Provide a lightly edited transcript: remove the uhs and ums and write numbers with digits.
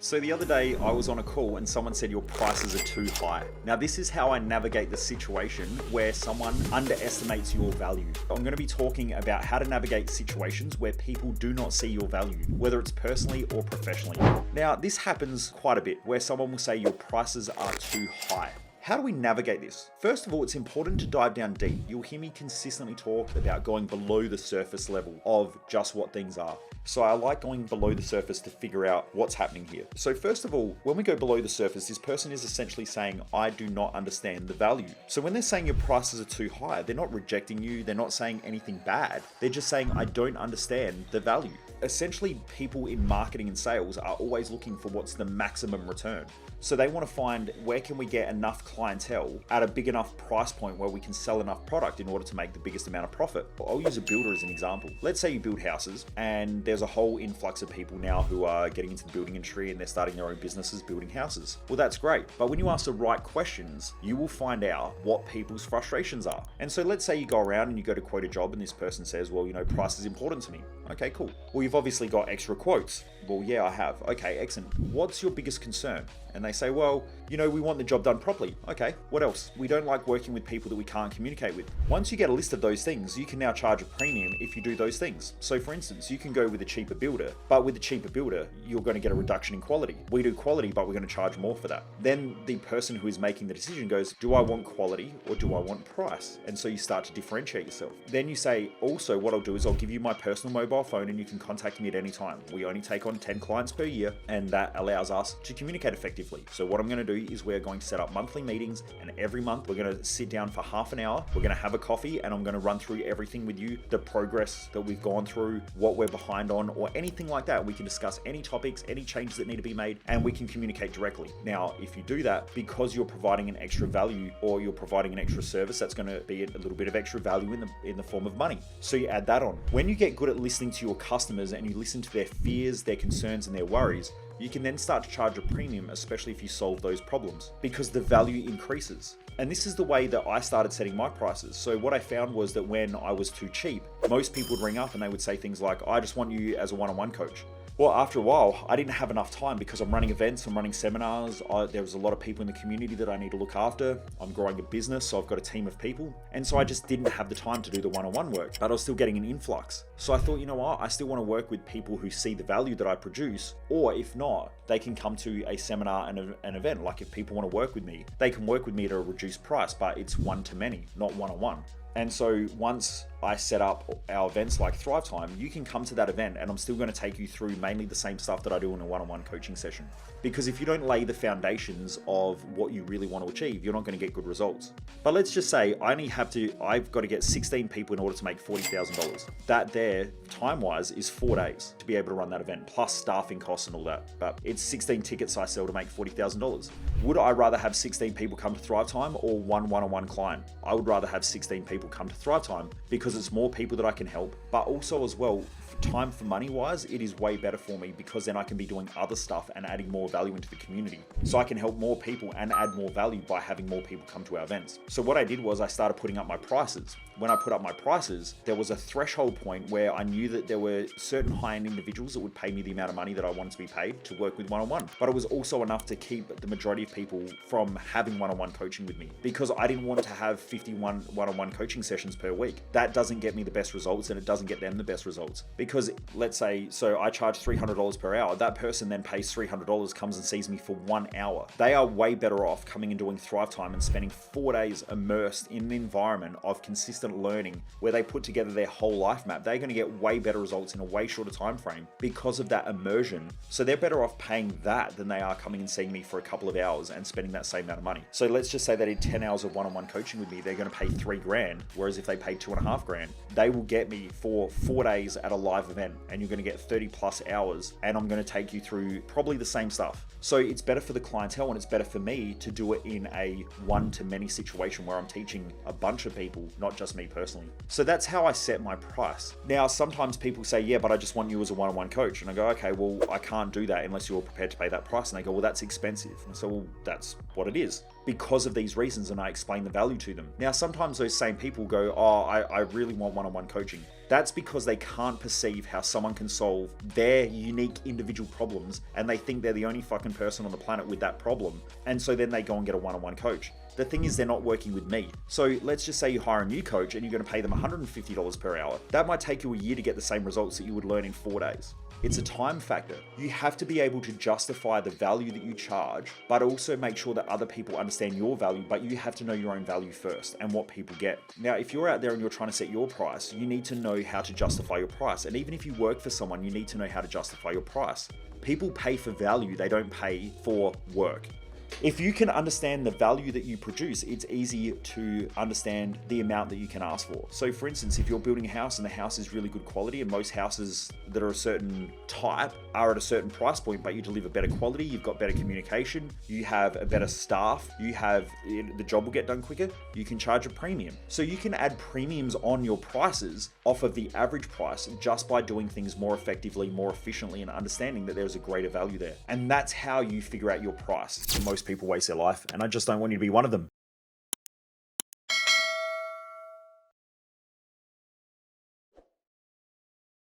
So the other day I was on a call and someone said your prices are too high. Now this is how I navigate the situation where someone underestimates your value. I'm going to be talking about how to navigate situations where people do not see your value, whether it's personally or professionally. Now this happens quite a bit where someone will say your prices are too high. How do we navigate this? First of all, it's important to dive down deep. You'll hear me consistently talk about going below the surface level of just what things are. So I like going below the surface to figure out what's happening here. So first of all, when we go below the surface, this person is essentially saying, I do not understand the value. So when they're saying your prices are too high, they're not rejecting you. They're not saying anything bad. They're just saying, I don't understand the value. Essentially, people in marketing and sales are always looking for what's the maximum return. So they want to find where can we get enough clientele at a big enough price point where we can sell enough product in order to make the biggest amount of profit. I'll use a builder as an example. Let's say you build houses and there's a whole influx of people now who are getting into the building industry and they're starting their own businesses building houses. Well, that's great. But when you ask the right questions, you will find out what people's frustrations are. And so let's say you go around and you go to quote a job and this person says, well, price is important to me. Okay, cool. Well, you've obviously got extra quotes. Well, yeah, I have. Okay, excellent. What's your biggest concern? And they say, well, we want the job done properly. Okay, what else? We don't like working with people that we can't communicate with. Once you get a list of those things, you can now charge a premium if you do those things. So for instance, you can go with a cheaper builder, but with the cheaper builder, you're going to get a reduction in quality. We do quality, but we're going to charge more for that. Then the person who is making the decision goes, do I want quality or do I want price? And so you start to differentiate yourself. Then you say, also what I'll do is I'll give you my personal mobile phone and you can contact me at any time. We only take on 10 clients per year and that allows us to communicate effectively. So what I'm going to do is we're going to set up monthly meetings and every month we're going to sit down for half an hour. We're going to have a coffee and I'm going to run through everything with you, the progress that we've gone through, what we're behind on or anything like that. We can discuss any topics, any changes that need to be made and we can communicate directly. Now, if you do that, because you're providing an extra value or you're providing an extra service, that's going to be a little bit of extra value in the form of money. So you add that on. When you get good at listening to your customers and you listen to their fears, their concerns and their worries, you can then start to charge a premium, especially if you solve those problems, because the value increases. And this is the way that I started setting my prices. So what I found was that when I was too cheap, most people would ring up and they would say things like, I just want you as a one-on-one coach. Well, after a while, I didn't have enough time because I'm running events, I'm running seminars, there was a lot of people in the community that I need to look after. I'm growing a business, so I've got a team of people. And so I just didn't have the time to do the one-on-one work, but I was still getting an influx. So I thought, you know what, I still want to work with people who see the value that I produce, or if not, they can come to a seminar and an event. Like if people want to work with me, they can work with me at a reduced price, but it's one-to-many, not one-on-one. And so once I set up our events like Thrive Time, you can come to that event and I'm still going to take you through mainly the same stuff that I do in a one-on-one coaching session. Because if you don't lay the foundations of what you really want to achieve, you're not going to get good results. But let's just say I've got to get 16 people in order to make $40,000. That there, time-wise, is 4 days to be able to run that event, plus staffing costs and all that. But it's 16 tickets I sell to make $40,000. Would I rather have 16 people come to Thrive Time or one-on-one client? I would rather have 16 people come to Thrive Time because it's more people that I can help, but also as well, time for money wise, it is way better for me because then I can be doing other stuff and adding more value into the community. So I can help more people and add more value by having more people come to our events. So what I did was I started putting up my prices. When I put up my prices, there was a threshold point where I knew that there were certain high-end individuals that would pay me the amount of money that I wanted to be paid to work with one-on-one. But it was also enough to keep the majority of people from having one-on-one coaching with me because I didn't want to have 51 one-on-one coaching sessions per week. That doesn't get me the best results and it doesn't get them the best results. Because let's say, so I charge $300 per hour. That person then pays $300, comes and sees me for 1 hour. They are way better off coming and doing Thrive Time and spending 4 days immersed in an environment of consistent learning where they put together their whole life map. They're going to get way better results in a way shorter time frame because of that immersion. So they're better off paying that than they are coming and seeing me for a couple of hours and spending that same amount of money. So let's just say that in 10 hours of one-on-one coaching with me, they're going to pay $3,000. Whereas if they paid $2,500, they will get me for 4 days at a live event and you're going to get 30 plus hours and I'm going to take you through probably the same stuff. So it's better for the clientele and it's better for me to do it in a one-to-many situation where I'm teaching a bunch of people, not just me personally. So that's how I set my price. Now, sometimes people say, yeah, but I just want you as a one-on-one coach. And I go, okay, well, I can't do that unless you're prepared to pay that price. And they go, well, that's expensive. And so, well, that's what it is. because of these reasons, and I explain the value to them. Now, sometimes those same people go, oh, I really want one-on-one coaching. That's because they can't perceive how someone can solve their unique individual problems, and they think they're the only fucking person on the planet with that problem. And so then they go and get a one-on-one coach. The thing is, they're not working with me. So let's just say you hire a new coach and you're going to pay them $150 per hour. That might take you a year to get the same results that you would learn in 4 days. It's a time factor. You have to be able to justify the value that you charge, but also make sure that other people understand your value, but you have to know your own value first and what people get. Now, if you're out there and you're trying to set your price, you need to know how to justify your price. And even if you work for someone, you need to know how to justify your price. People pay for value, they don't pay for work. If you can understand the value that you produce, it's easy to understand the amount that you can ask for. So for instance, if you're building a house and the house is really good quality, and most houses that are a certain type are at a certain price point, but you deliver better quality, you've got better communication, you have a better staff, the job will get done quicker, you can charge a premium. So you can add premiums on your prices off of the average price just by doing things more effectively, more efficiently, and understanding that there's a greater value there. And that's how you figure out your price. Most people waste their life, and I just don't want you to be one of them.